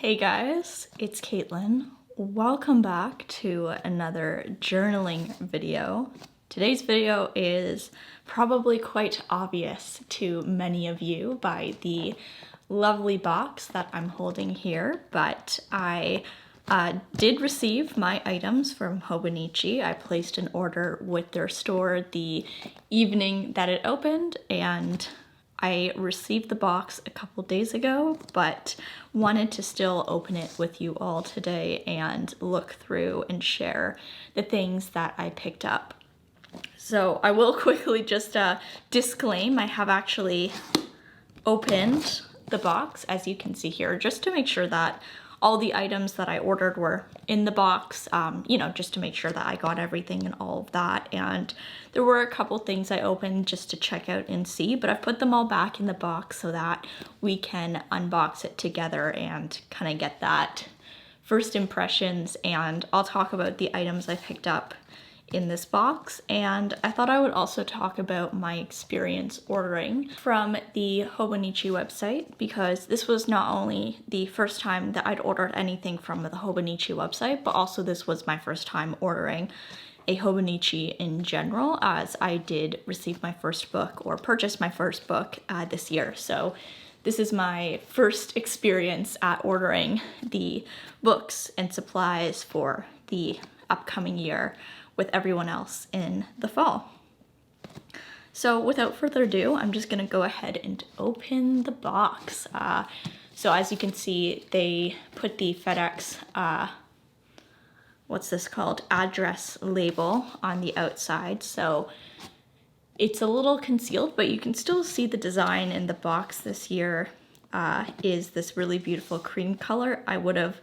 Hey guys, it's Kaitlin. Welcome back to another journaling video. Today's video is probably quite obvious to many of you by the lovely box that I'm holding here, but I did receive my items from Hobonichi. I placed an order with their store the evening that it opened, and I received the box a couple days ago, but wanted to still open it with you all today and look through and share the things that I picked up. So I will quickly just disclaim, I have actually opened the box, as you can see here, just to make sure that all the items that I ordered were in the box, you know, just to make sure that I got everything and all of that. And there were a couple things I opened just to check out and see, but I've put them all back in the box so that we can unbox it together and kind of get that first impressions. And I'll talk about the items I picked up in this box, and I thought I would also talk about my experience ordering from the Hobonichi website, because this was not only the first time that I'd ordered anything from the Hobonichi website, but also this was my first time ordering a Hobonichi in general, as I did receive my first book or purchase my first book this year. So this is my first experience at ordering the books and supplies for the upcoming year with everyone else in the fall. So without further ado, I'm just gonna go ahead and open the box. So as you can see, they put the FedEx, what's this called? Address label on the outside. So it's a little concealed, but you can still see the design in the box this year is this really beautiful cream color. I would have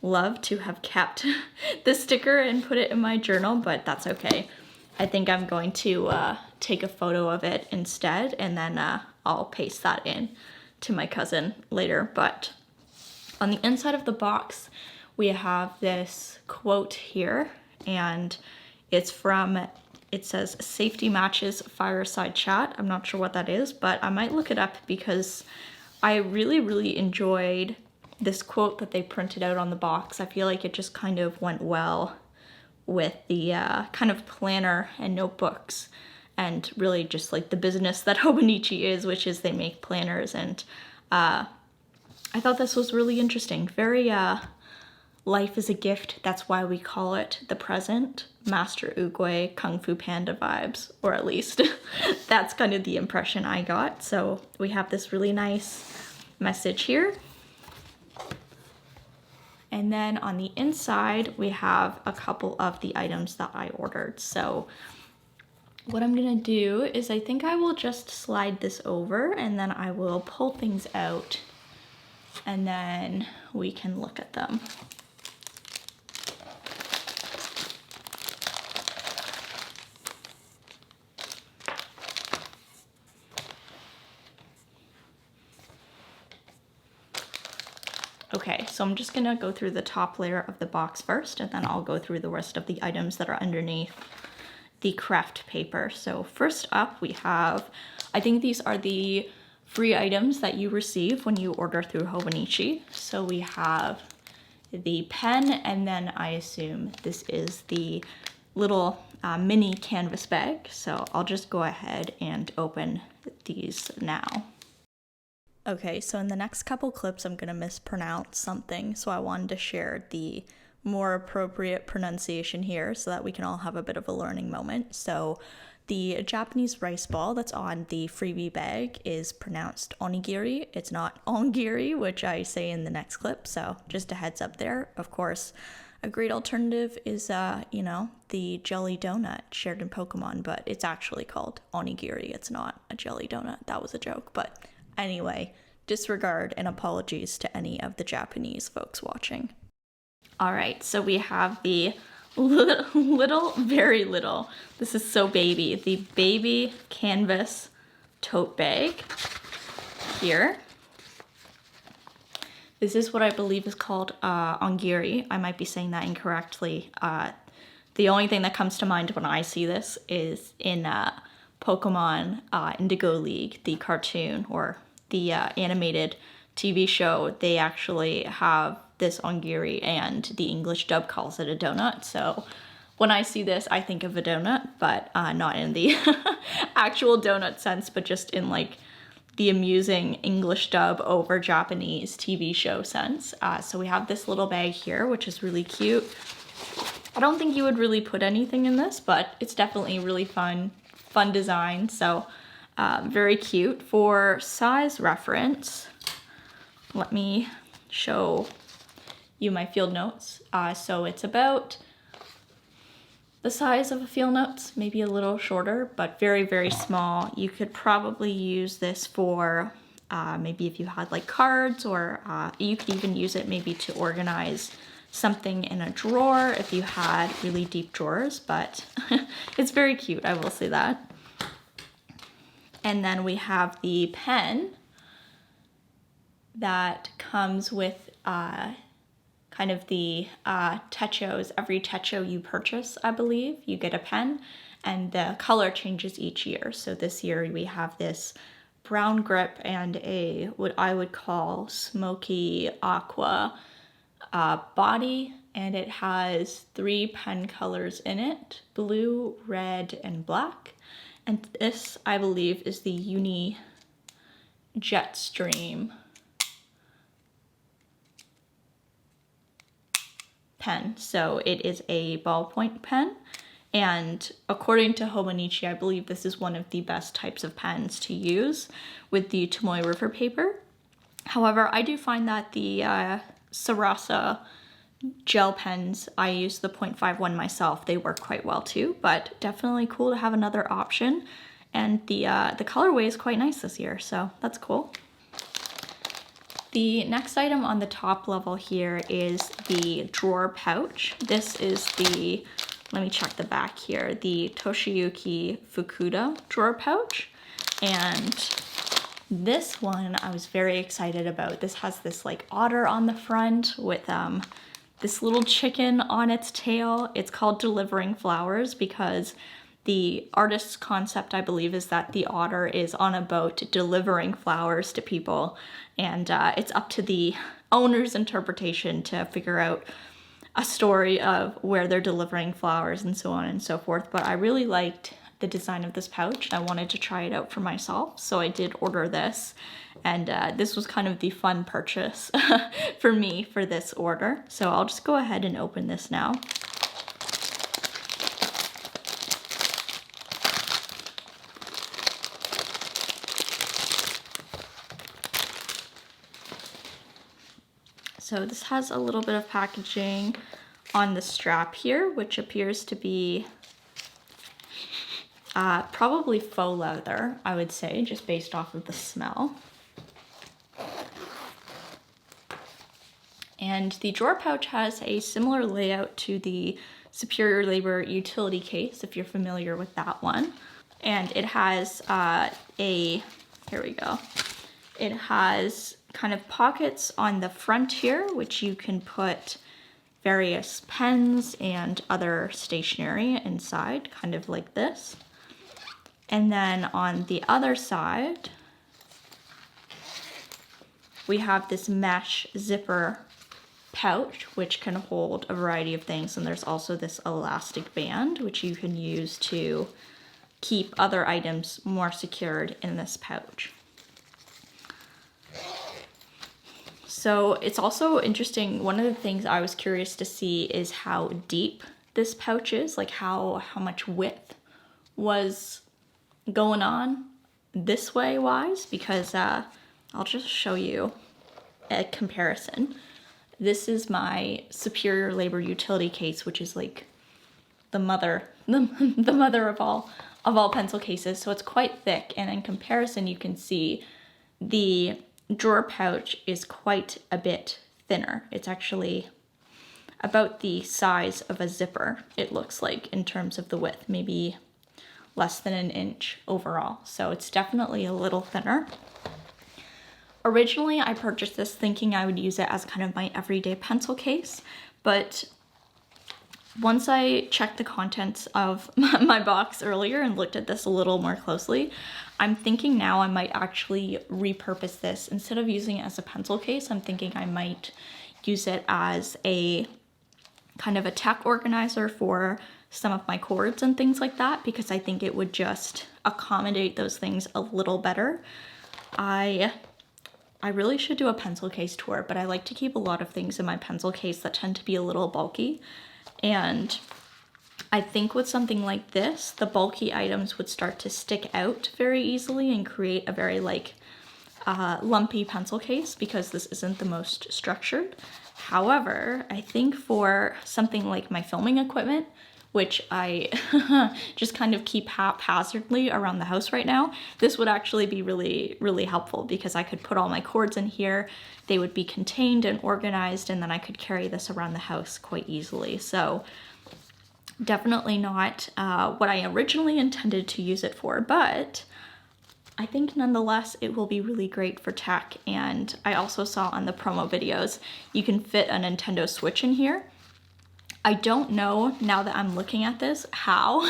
loved to have kept the sticker and put it in my journal, but that's okay. I think I'm going to take a photo of it instead, and then I'll paste that in to my cousin later. But on the inside of the box, we have this quote here, and it's from, it says, "Safety matches fireside chat." I'm not sure what that is, but I might look it up because I really enjoyed this quote that they printed out on the box. I feel like it just kind of went well with the kind of planner and notebooks, and really just like the business that Hobonichi is, which is they make planners. And I thought this was really interesting. Very life is a gift, that's why we call it the present. Master Oogway, Kung Fu Panda vibes, or at least that's kind of the impression I got. So we have this really nice message here. And then on the inside, we have a couple of the items that I ordered. So what I'm gonna do is I think I will just slide this over, and then I will pull things out, and then we can look at them. Okay, so I'm just gonna go through the top layer of the box first, and then I'll go through the rest of the items that are underneath the craft paper. So first up we have, I think these are the free items that you receive when you order through Hobonichi. So we have the pen, and then I assume this is the little mini canvas bag. So I'll just go ahead and open these now. Okay, so in the next couple clips, I'm gonna mispronounce something, so I wanted to share the more appropriate pronunciation here so that we can all have a bit of a learning moment. So the Japanese rice ball that's on the freebie bag is pronounced onigiri. It's not ongiri, which I say in the next clip, so just a heads up there. Of course, a great alternative is, you know, the jelly donut shared in Pokemon, but it's actually called onigiri. It's not a jelly donut. That was a joke, but anyway, disregard and apologies to any of the Japanese folks watching. All right, so we have the very little, this is so baby, the baby canvas tote bag here. This is what I believe is called ongiri. I might be saying that incorrectly. The only thing that comes to mind when I see this is in Pokemon Indigo League, the cartoon, or the animated TV show. They actually have this ongiri, and the English dub calls it a donut. So when I see this, I think of a donut, but not in the actual donut sense, but just in like the amusing English dub over Japanese TV show sense. So we have this little bag here, which is really cute. I don't think you would really put anything in this, but it's definitely really fun design. So very cute. For size reference, let me show you my field notes. So it's about the size of a field notes, maybe a little shorter, but very, very small. You could probably use this for maybe if you had like cards, or you could even use it maybe to organize something in a drawer if you had really deep drawers, but it's very cute, I will say that. And then we have the pen that comes with kind of the techos. Every techo you purchase, I believe, you get a pen, and the color changes each year. So this year we have this brown grip and a what I would call smoky aqua body, and it has 3 pen colors in it: blue, red, and black. And this, I believe, is the Uni Jetstream pen. So it is a ballpoint pen, and according to Hobonichi, I believe this is one of the best types of pens to use with the Tomoe River paper. However, I do find that the Sarasa gel pens, I use the 0.51 myself, they work quite well too, but definitely cool to have another option. And the colorway is quite nice this year, so that's cool. The next item on the top level here is the drawer pouch. This is the, let me check the back here, the Toshiyuki Fukuda drawer pouch. And this one I was very excited about. This has this like otter on the front with this little chicken on its tail. It's called Delivering Flowers because the artist's concept, I believe, is that the otter is on a boat delivering flowers to people, and it's up to the owner's interpretation to figure out a story of where they're delivering flowers and so on and so forth. But I really liked the design of this pouch. I wanted to try it out for myself, so I did order this, and this was kind of the fun purchase for me for this order. So I'll just go ahead and open this now. So this has a little bit of packaging on the strap here, which appears to be probably faux leather, I would say, just based off of the smell. And the drawer pouch has a similar layout to the Superior Labor utility case, if you're familiar with that one. And it has here we go. It has kind of pockets on the front here, which you can put various pens and other stationery inside, kind of like this. And then on the other side, we have this mesh zipper pouch, which can hold a variety of things. And there's also this elastic band, which you can use to keep other items more secured in this pouch. So it's also interesting, one of the things I was curious to see is how deep this pouch is, like how much width was going on this way wise, because I'll just show you a comparison. This is my Superior Labor utility case, which is like the mother of all pencil cases, so it's quite thick, and in comparison you can see the drawer pouch is quite a bit thinner. It's actually about the size of a zipper, it looks like, in terms of the width, maybe less than an inch overall. So it's definitely a little thinner. Originally, I purchased this thinking I would use it as kind of my everyday pencil case, but once I checked the contents of my box earlier and looked at this a little more closely, I'm thinking now I might actually repurpose this. Instead of using it as a pencil case, I'm thinking I might use it as a kind of a tech organizer for some of my cords and things like that, because I think it would just accommodate those things a little better. I really should do a pencil case tour, but I like to keep a lot of things in my pencil case that tend to be a little bulky. And I think with something like this, the bulky items would start to stick out very easily and create a very like lumpy pencil case, because this isn't the most structured. However, I think for something like my filming equipment, which I just kind of keep haphazardly around the house right now, this would actually be really, really helpful, because I could put all my cords in here, they would be contained and organized, and then I could carry this around the house quite easily. So definitely not what I originally intended to use it for, but I think nonetheless it will be really great for tech. And I also saw on the promo videos, you can fit a Nintendo Switch in here. I don't know, now that I'm looking at this, how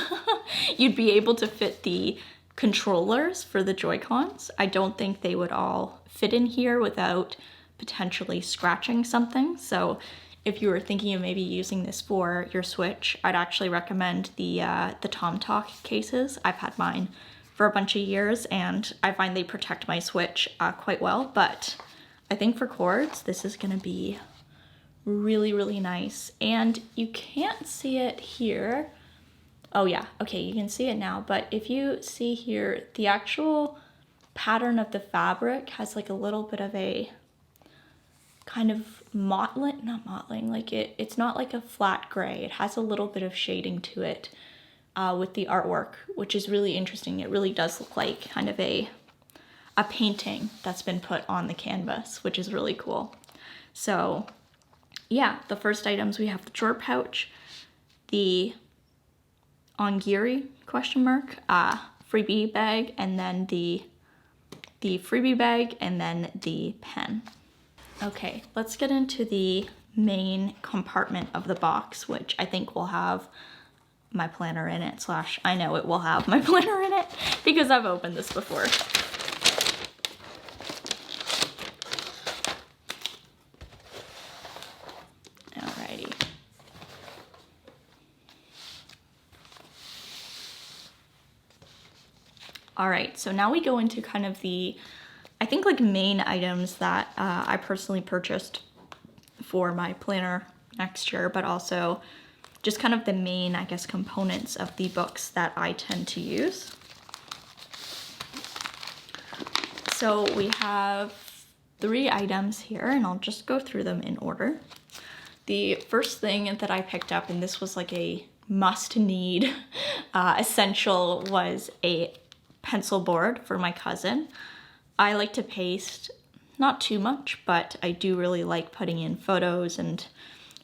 you'd be able to fit the controllers for the Joy-Cons. I don't think they would all fit in here without potentially scratching something. So if you were thinking of maybe using this for your Switch, I'd actually recommend the TomTalk cases. I've had mine for a bunch of years and I find they protect my Switch quite well, but I think for cords, this is gonna be really, really nice. And you can't see it here. Oh yeah, okay, you can see it now, but if you see here, the actual pattern of the fabric has like a little bit of a kind of it's not like a flat gray. It has a little bit of shading to it with the artwork, which is really interesting. It really does look like kind of a painting that's been put on the canvas, which is really cool. So yeah, the first items, we have the drawer pouch, the ongiri freebie bag, and then the freebie bag, and then the pen. Okay, let's get into the main compartment of the box, which I think will have my planner in it, slash I know it will have my planner in it because I've opened this before. Alrighty. Alright, so now we go into kind of the, I think like main items that I personally purchased for my planner next year, but also just kind of the main, I guess, components of the books that I tend to use. So we have 3 items here, and I'll just go through them in order. The first thing that I picked up, and this was like a must-need essential, was a pencil board for my cousin. I like to paste, not too much, but I do really like putting in photos and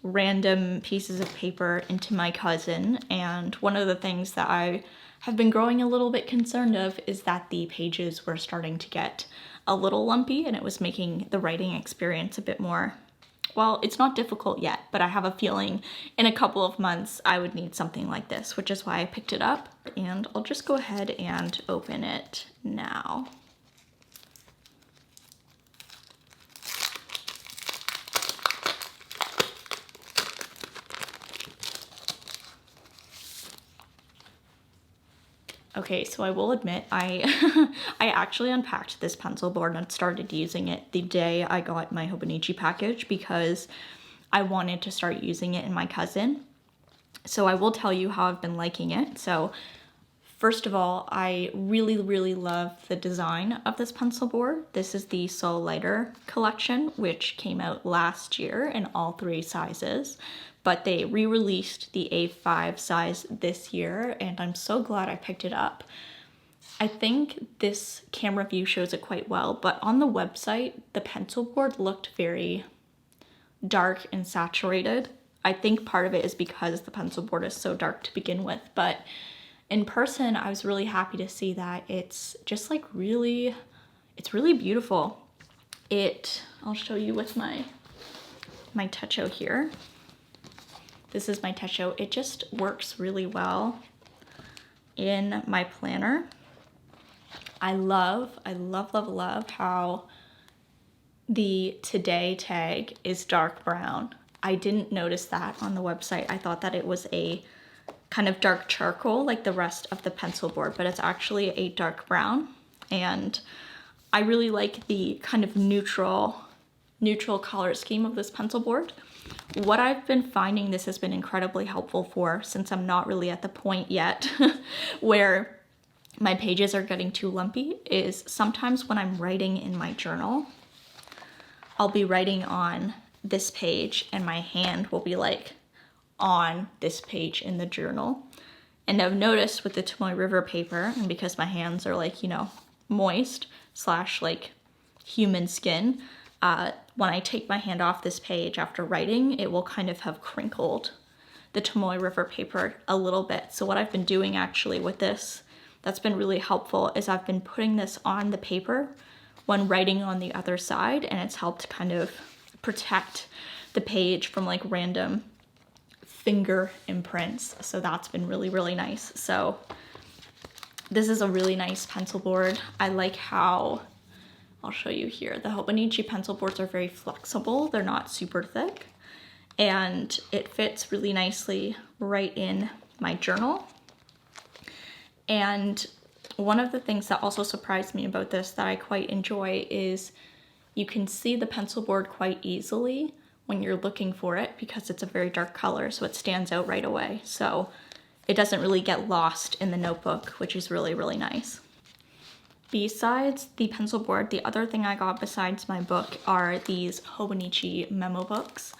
random pieces of paper into my cousin. And one of the things that I have been growing a little bit concerned of is that the pages were starting to get a little lumpy, and it was making the writing experience a bit more, well, it's not difficult yet, but I have a feeling in a couple of months I would need something like this, which is why I picked it up. And I'll just go ahead and open it now. Okay, so I will admit, I actually unpacked this pencil board and started using it the day I got my hobonichi package because I wanted to start using it in my cousin. So I will tell you how I've been liking it. So first of all, I really, really love the design of this pencil board. This is the Soul Lighter collection, which came out last year in all 3 sizes. But they re-released the A5 size this year, and I'm so glad I picked it up. I think this camera view shows it quite well, but on the website, the pencil board looked very dark and saturated. I think part of it is because the pencil board is so dark to begin with, but in person, I was really happy to see that it's just like really, it's really beautiful. I'll show you with my Techo here. This is my Techo. It just works really well in my planner. I love how the today tag is dark brown. I didn't notice that on the website. I thought that it was a kind of dark charcoal like the rest of the pencil board, but it's actually a dark brown. And I really like the kind of neutral color scheme of this pencil board. What I've been finding this has been incredibly helpful for, since I'm not really at the point yet where my pages are getting too lumpy, is sometimes when I'm writing in my journal, I'll be writing on this page and my hand will be like on this page in the journal. And I've noticed with the Tomoe River paper, and because my hands are like, you know, moist / like human skin, when I take my hand off this page after writing, it will kind of have crinkled the Tomoe River paper a little bit. So what I've been doing actually with this that's been really helpful is I've been putting this on the paper when writing on the other side, and it's helped kind of protect the page from like random finger imprints. So that's been really, really nice. So this is a really nice pencil board. I like how, I'll show you here, the Hobonichi pencil boards are very flexible. They're not super thick, and it fits really nicely right in my journal. And one of the things that also surprised me about this that I quite enjoy is you can see the pencil board quite easily when you're looking for it because it's a very dark color, so it stands out right away. So it doesn't really get lost in the notebook, which is really, really nice. Besides the pencil board, the other thing I got besides my book are these Hobonichi memo books.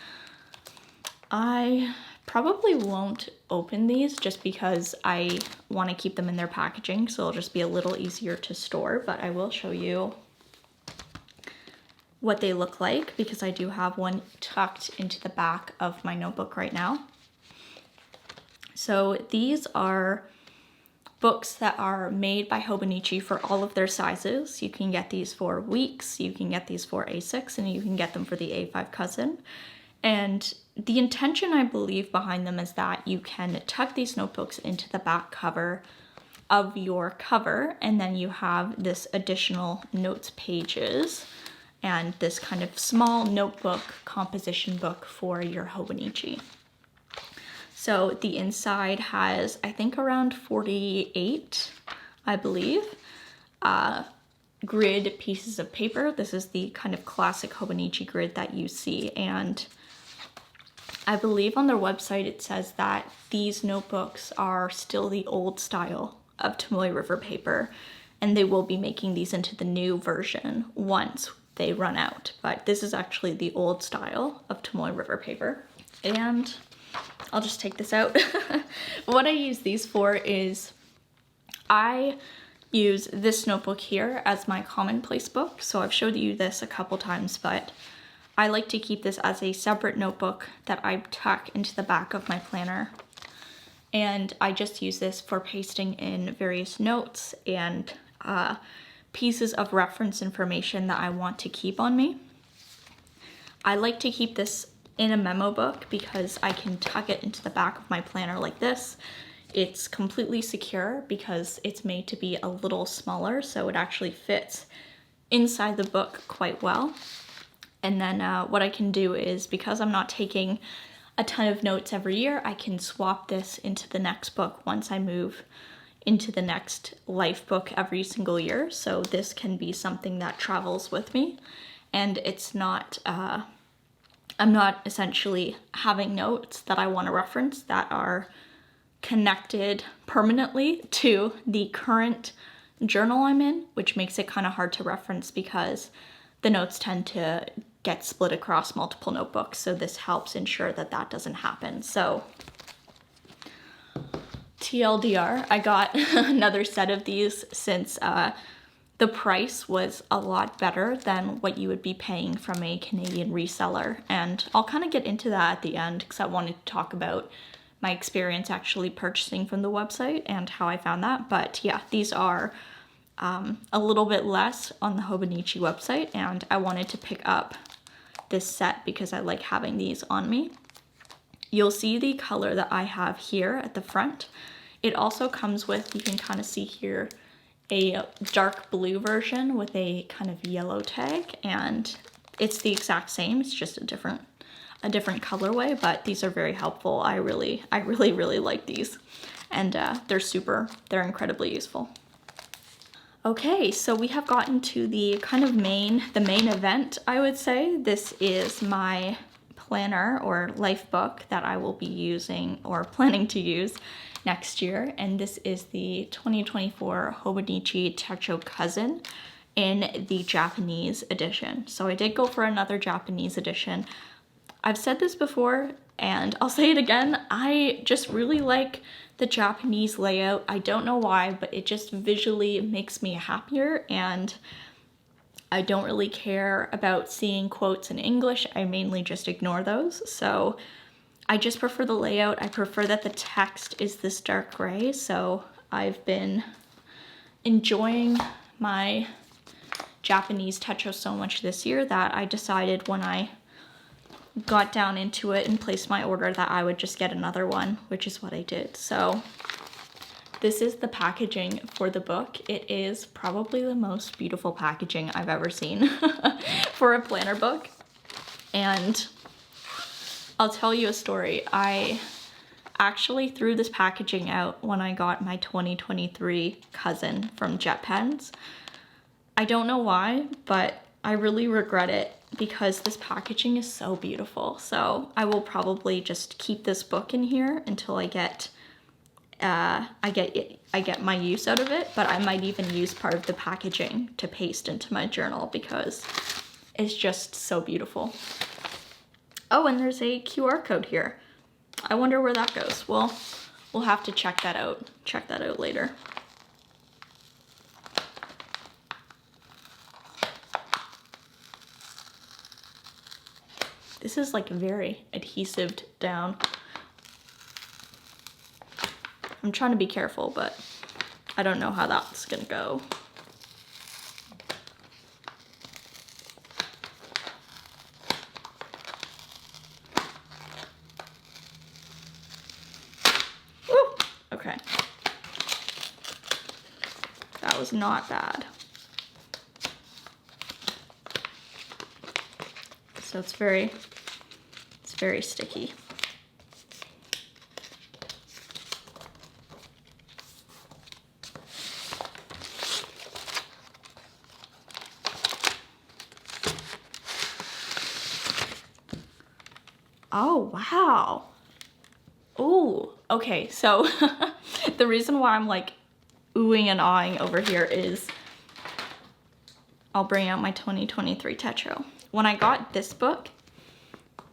I probably won't open these just because I want to keep them in their packaging, so it'll just be a little easier to store, but I will show you what they look like because I do have one tucked into the back of my notebook right now. So these are books that are made by Hobonichi for all of their sizes. You can get these for weeks, you can get these for A6, and you can get them for the A5 cousin. And the intention, I believe, behind them is that you can tuck these notebooks into the back cover of your cover, and then you have this additional notes pages and this kind of small notebook composition book for your Hobonichi. So the inside has, I think, around 48, I believe, grid pieces of paper. This is the kind of classic Hobonichi grid that you see, and I believe on their website it says that these notebooks are still the old style of Tomoe River paper, and they will be making these into the new version once they run out. But this is actually the old style of Tomoe River paper. And I'll just take this out. What I use these for is I use this notebook here as my commonplace book. So I've showed you this a couple times, but I like to keep this as a separate notebook that I tuck into the back of my planner. And I just use this for pasting in various notes and pieces of reference information that I want to keep on me. I like to keep this in a memo book because I can tuck it into the back of my planner like this. It's completely secure because it's made to be a little smaller, so it actually fits inside the book quite well. And then what I can do is, because I'm not taking a ton of notes every year, I can swap this into the next book once I move into the next life book every single year. So this can be something that travels with me, and it's not, I'm not essentially having notes that I want to reference that are connected permanently to the current journal I'm in, which makes it kind of hard to reference because the notes tend to get split across multiple notebooks. So this helps ensure that that doesn't happen. So TLDR, I got another set of these since the price was a lot better than what you would be paying from a Canadian reseller. And I'll kind of get into that at the end because I wanted to talk about my experience actually purchasing from the website and how I found that. But yeah, these are a little bit less on the Hobonichi website, and I wanted to pick up this set because I like having these on me. You'll see the color that I have here at the front. It also comes with, you can kind of see here, a dark blue version with a kind of yellow tag, and It's the exact same, it's just a different colorway, but these are very helpful. I really like these, and they're incredibly useful. Okay, so we have gotten to the kind of main event, I would say. This is my planner or life book that I will be using or planning to use next year, and this is the 2024 Hobonichi Techo Cousin in the Japanese edition. So I did go for another Japanese edition. I've said this before and I'll say it again, I just really like the Japanese layout. I don't know why, but it just visually makes me happier, and I don't really care about seeing quotes in English. I mainly just ignore those. So I just prefer the layout. I prefer that the text is this dark gray. So I've been enjoying my Japanese techo so much this year that I decided when I got down into it and placed my order that I would just get another one, which is what I did. So this is the packaging for the book. It is probably the most beautiful packaging I've ever seen for a planner book. And I'll tell you a story. I actually threw this packaging out when I got my 2023 cousin from JetPens. I don't know why, but I really regret it because this packaging is so beautiful. So I will probably just keep this book in here until I get my use out of it, but I might even use part of the packaging to paste into my journal because it's just so beautiful. Oh, and there's a QR code here. I wonder where that goes. Well, we'll have to check that out later. This is like very adhesive down. I'm trying to be careful, but I don't know how that's gonna go. Woo! Okay. That was not bad. So it's very sticky. Oh, wow. Ooh, okay, so the reason why I'm like oohing and awing over here is I'll bring out my 2023 Techo. When I got this book,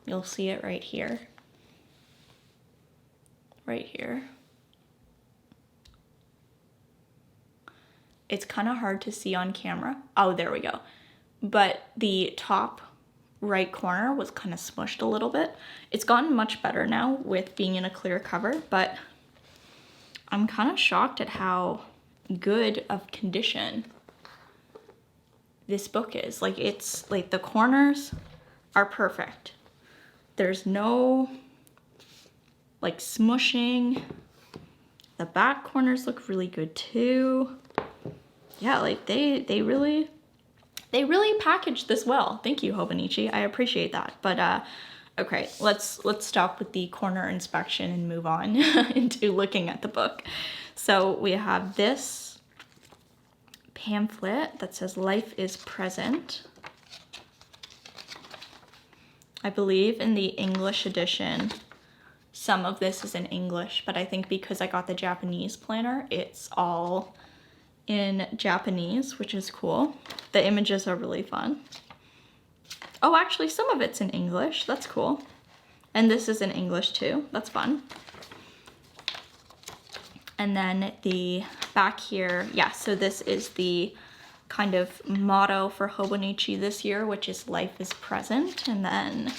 you'll see it right here. Right here. It's kind of hard to see on camera. Oh, there we go. But the top right corner was kind of smushed a little bit. It's gotten much better now with being in a clear cover, but I'm kind of shocked at how good of condition this book is. Like, it's like the corners are perfect. There's no like smushing. The back corners look really good too. Yeah, like they really packaged this well. Thank you, Hobonichi. I appreciate that. But okay, let's stop with the corner inspection and move on into looking at the book. So we have this pamphlet that says Life is Present. I believe in the English edition, some of this is in English, but I think because I got the Japanese planner, it's all in Japanese, which is cool. The images are really fun. Oh, actually, some of it's in English. That's cool. And this is in English too. That's fun. And then the back here, yeah, so this is the kind of motto for Hobonichi this year, which is Life is Present. And then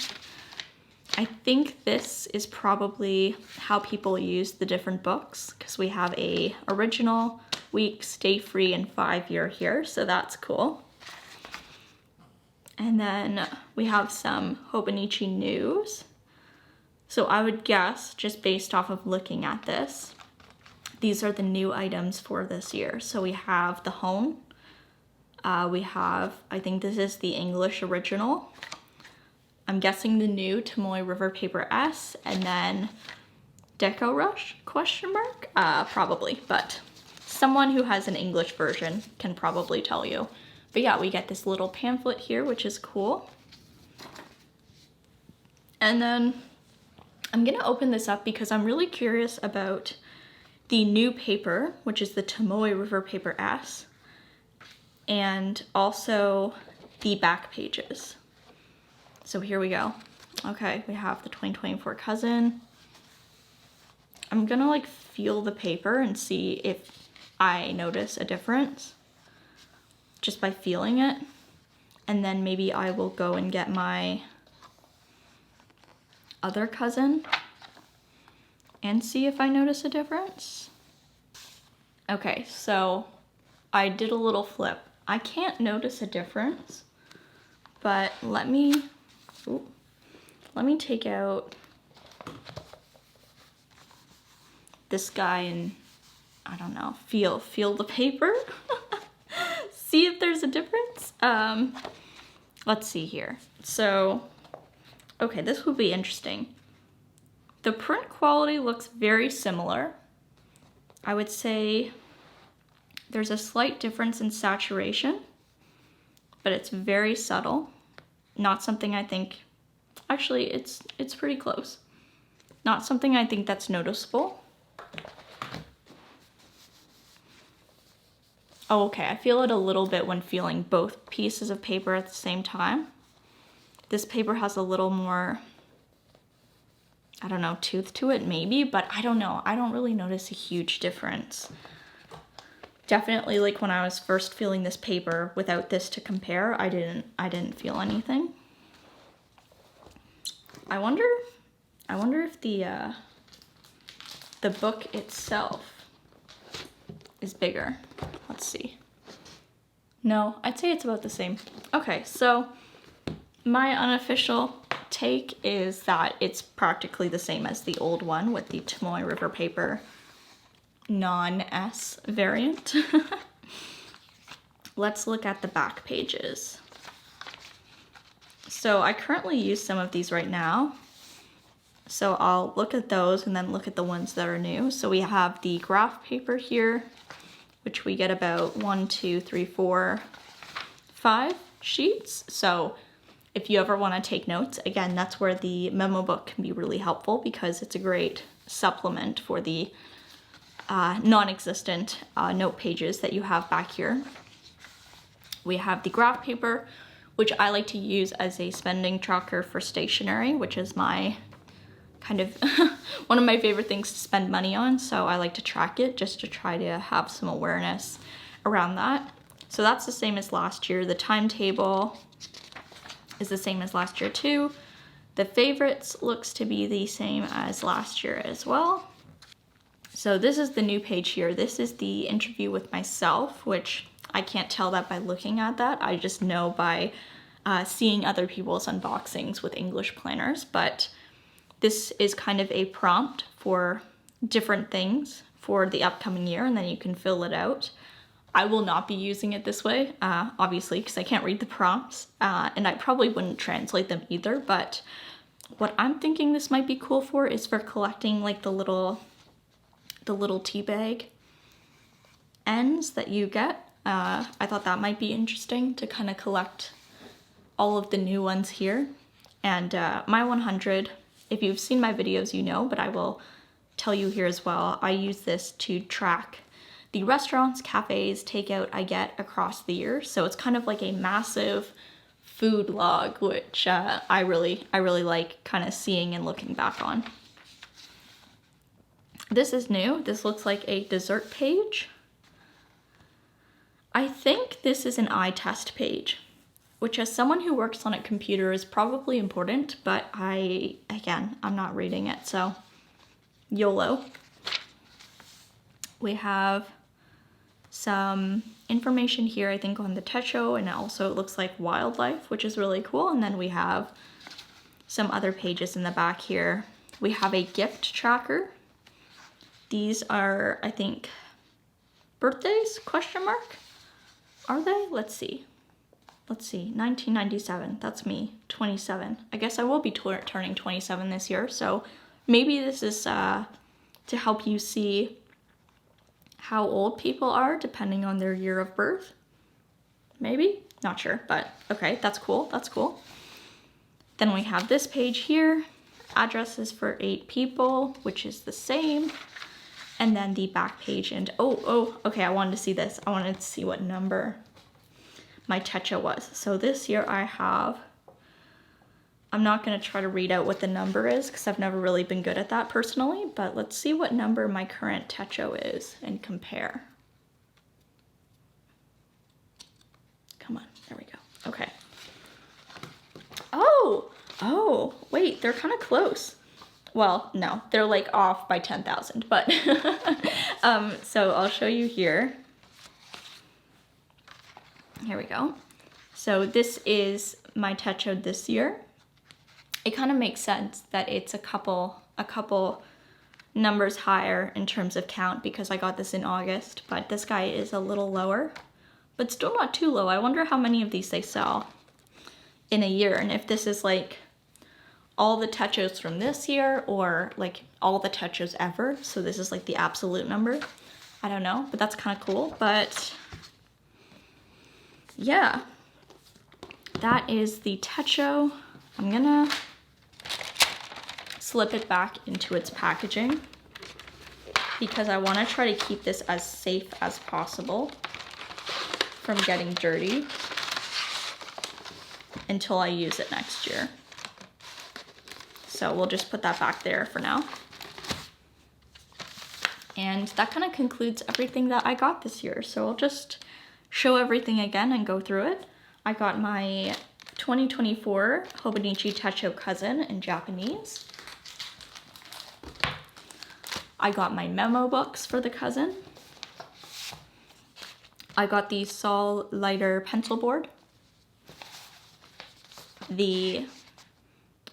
I think this is probably how people use the different books, because we have a original, week, stay free, and 5-year here, so that's cool. And then we have some Hobonichi news. So I would guess, just based off of looking at this, these are the new items for this year. So we have the hone, We have, I think this is the English original. I'm guessing the new Tomoe River Paper S, and then Deco Rush, question mark? Probably, but someone who has an English version can probably tell you. But yeah, we get this little pamphlet here, which is cool. And then I'm gonna open this up because I'm really curious about the new paper, which is the Tomoe River Paper S, and also the back pages. So here we go. Okay, we have the 2024 cousin. I'm gonna like feel the paper and see if I notice a difference just by feeling it. And then maybe I will go and get my other cousin and see if I notice a difference. Okay, so I did a little flip. I can't notice a difference, but let me take out this guy and, I don't know, feel the paper. See if there's a difference. Let's see here. So, okay, this will be interesting. The print quality looks very similar. I would say there's a slight difference in saturation, but it's very subtle. Not something I think, actually it's pretty close. Not something I think that's noticeable. Oh, okay, I feel it a little bit when feeling both pieces of paper at the same time. This paper has a little more, I don't know, tooth to it maybe, but I don't know. I don't really notice a huge difference. Definitely like when I was first feeling this paper without this to compare, I didn't feel anything. I wonder if the book itself is bigger. Let's see. No, I'd say it's about the same. Okay, so my unofficial take is that it's practically the same as the old one with the Tomoe River Paper non-S variant. Let's look at the back pages. So I currently use some of these right now. So I'll look at those and then look at the ones that are new. So we have the graph paper here, which we get about 1, 2, 3, 4, 5 sheets. So if you ever want to take notes, again, that's where the memo book can be really helpful because it's a great supplement for the non-existent note pages that you have back here. We have the graph paper, which I like to use as a spending tracker for stationery, which is my kind of one of my favorite things to spend money on. So I like to track it just to try to have some awareness around that. So that's the same as last year. The timetable is the same as last year too. The favorites looks to be the same as last year as well. So this is the new page here. This is the interview with myself, which I can't tell that by looking at that. I just know by seeing other people's unboxings with English planners, but this is kind of a prompt for different things for the upcoming year, and then you can fill it out. I will not be using it this way, obviously, because I can't read the prompts, and I probably wouldn't translate them either, but what I'm thinking this might be cool for is for collecting like the little tea bag ends that you get. I thought that might be interesting to kind of collect all of the new ones here. And my 100, if you've seen my videos, you know, but I will tell you here as well. I use this to track the restaurants, cafes, takeout I get across the year. So it's kind of like a massive food log, which I really like kind of seeing and looking back on. This is new. This looks like a dessert page. I think this is an eye test page, which as someone who works on a computer is probably important, but I'm not reading it, so YOLO. We have some information here, I think, on the techo, and also it looks like wildlife, which is really cool. And then we have some other pages in the back here. We have a gift tracker. These are, I think, birthdays, question mark. Are they? Let's see. Let's see, 1997, that's me, 27. I guess I will be turning 27 this year, so maybe this is to help you see how old people are depending on their year of birth. Maybe? Not sure, but okay, that's cool, that's cool. Then we have this page here, addresses for 8 people, which is the same. And then the back page, and okay, I wanted to see this. I wanted to see what number my techo was. So this year I have, I'm not gonna try to read out what the number is because I've never really been good at that personally, but let's see what number my current techo is and compare. Come on, there we go, okay. Oh, wait, they're kind of close. Well, no, they're like off by 10,000, but so I'll show you here. Here we go. So this is my techo this year. It kind of makes sense that it's a couple numbers higher in terms of count because I got this in August, but this guy is a little lower, but still not too low. I wonder how many of these they sell in a year, and if this is like all the techos from this year or like all the techos ever. So this is like the absolute number. I don't know, but that's kind of cool. But yeah, that is the techo. I'm gonna slip it back into its packaging because I want to try to keep this as safe as possible from getting dirty until I use it next year. So we'll just put that back there for now. And that kind of concludes everything that I got this year. So I'll just show everything again and go through it. I got my 2024 Hobonichi Techo Cousin in Japanese. I got my memo books for the cousin. I got the Sol Lighter pencil board. The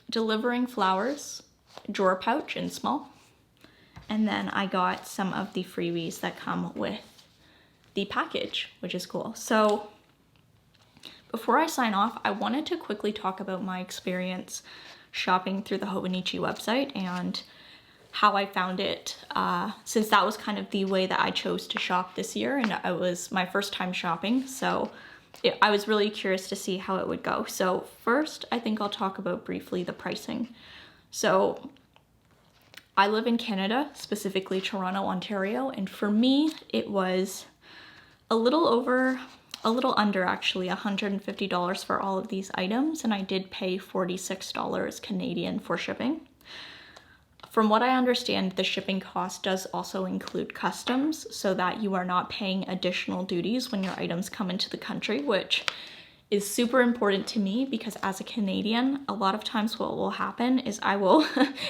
Delivering Flowers drawer pouch in small. And then I got some of the freebies that come with the package, which is cool. So before I sign off, I wanted to quickly talk about my experience shopping through the Hobonichi website and how I found it, since that was kind of the way that I chose to shop this year, and it was my first time shopping, so I was really curious to see how it would go. So first, I think I'll talk about briefly the pricing. So I live in Canada, specifically Toronto, Ontario, and for me, it was a little under actually, $150 for all of these items, and I did pay $46 Canadian for shipping. From what I understand, the shipping cost does also include customs so that you are not paying additional duties when your items come into the country, which is super important to me because as a Canadian, a lot of times what will happen is I will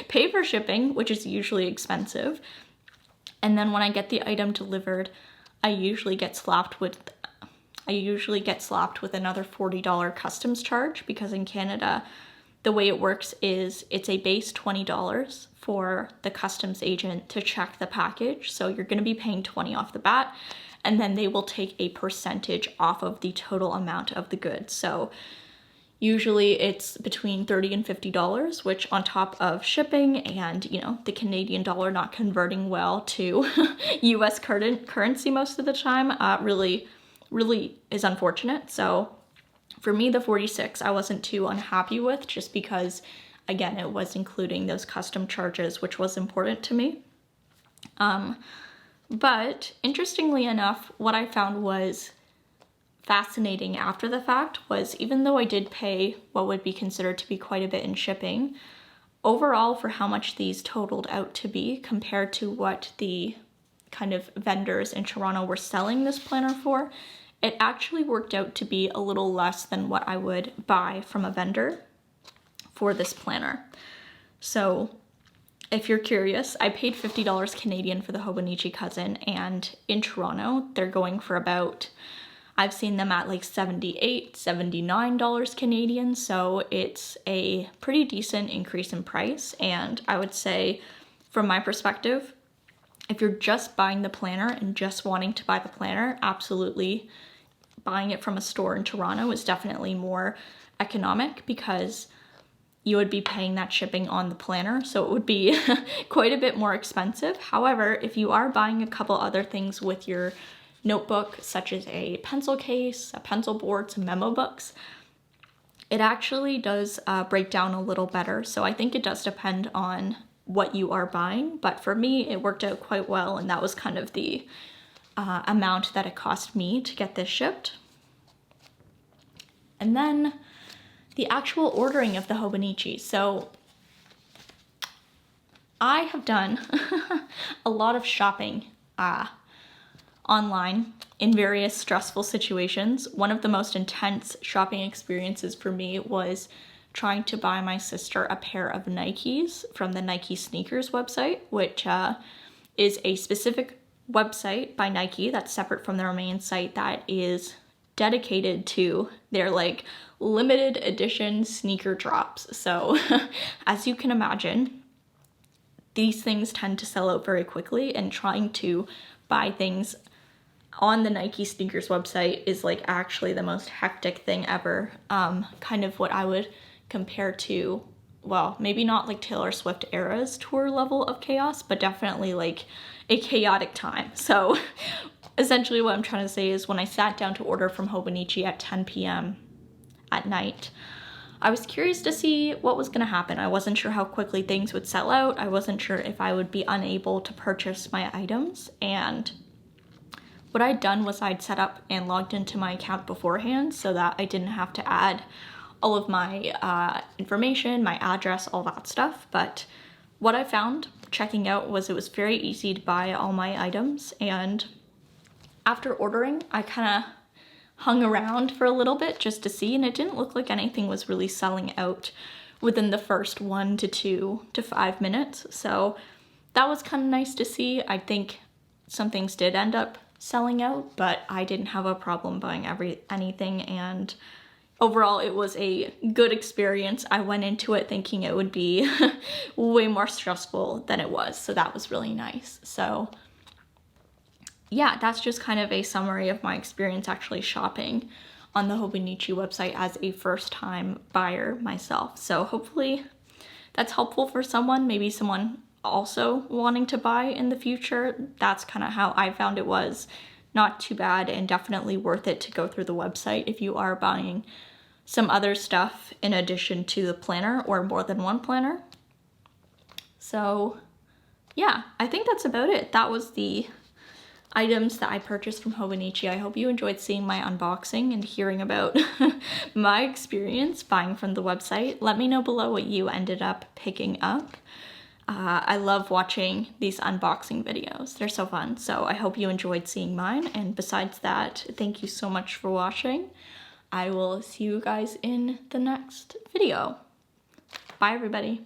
pay for shipping, which is usually expensive. And then when I get the item delivered, I usually get slapped with another $40 customs charge because in Canada, the way it works is it's a base $20 for the customs agent to check the package. So you're going to be paying $20 off the bat, and then they will take a percentage off of the total amount of the goods. So usually it's between $30 and $50, which on top of shipping and, you know, the Canadian dollar not converting well to US currency most of the time, really is unfortunate. So for me, the 46 I wasn't too unhappy with just because, again, it was including those custom charges, which was important to me. But interestingly enough, what I found was fascinating after the fact was even though I did pay what would be considered to be quite a bit in shipping, overall for how much these totaled out to be compared to what the kind of vendors in Toronto were selling this planner for, it actually worked out to be a little less than what I would buy from a vendor for this planner. So if you're curious, I paid $50 Canadian for the Hobonichi Cousin, and in Toronto, they're going for about, I've seen them at like $78, $79 Canadian, so it's a pretty decent increase in price. And I would say, from my perspective, if you're just buying the planner and just wanting to buy the planner, absolutely buying it from a store in Toronto is definitely more economic because you would be paying that shipping on the planner, so it would be quite a bit more expensive. However, if you are buying a couple other things with your notebook, such as a pencil case, a pencil board, some memo books, it actually does break down a little better. So I think it does depend on what you are buying, but for me, it worked out quite well, and that was kind of the amount that it cost me to get this shipped. And then the actual ordering of the hobonichi. So I have done a lot of shopping online in various stressful situations. One of the most intense shopping experiences for me was trying to buy my sister a pair of Nikes from the Nike sneakers website, which is a specific website by Nike that's separate from their main site that is dedicated to their like limited edition sneaker drops. So as you can imagine, these things tend to sell out very quickly, and trying to buy things on the Nike sneakers website is like actually the most hectic thing ever. Kind of what I would compare to, well, maybe not like Taylor Swift Eras tour level of chaos, but definitely like a chaotic time. So essentially what I'm trying to say is when I sat down to order from Hobonichi at 10 p.m. at night, I was curious to see what was going to happen. I wasn't sure how quickly things would sell out. I wasn't sure if I would be unable to purchase my items. And what I'd done was I'd set up and logged into my account beforehand so that I didn't have to add all of my information, my address, all that stuff. But what I found checking out was it was very easy to buy all my items. And after ordering, I kind of hung around for a little bit just to see, and it didn't look like anything was really selling out within the first 1 to 2 to 5 minutes. So that was kind of nice to see. I think some things did end up selling out, but I didn't have a problem buying anything, and overall it was a good experience. I went into it thinking it would be way more stressful than it was, so that was really nice. So yeah, that's just kind of a summary of my experience actually shopping on the Hobonichi website as a first-time buyer myself. So hopefully that's helpful for someone, maybe someone also wanting to buy in the future. That's kind of how I found it was. Not too bad, and definitely worth it to go through the website if you are buying some other stuff in addition to the planner or more than one planner. So yeah, I think that's about it. That was the items that I purchased from Hobonichi. I hope you enjoyed seeing my unboxing and hearing about my experience buying from the website. Let me know below what you ended up picking up. I love watching these unboxing videos. They're so fun. So I hope you enjoyed seeing mine. And besides that, thank you so much for watching. I will see you guys in the next video. Bye, everybody.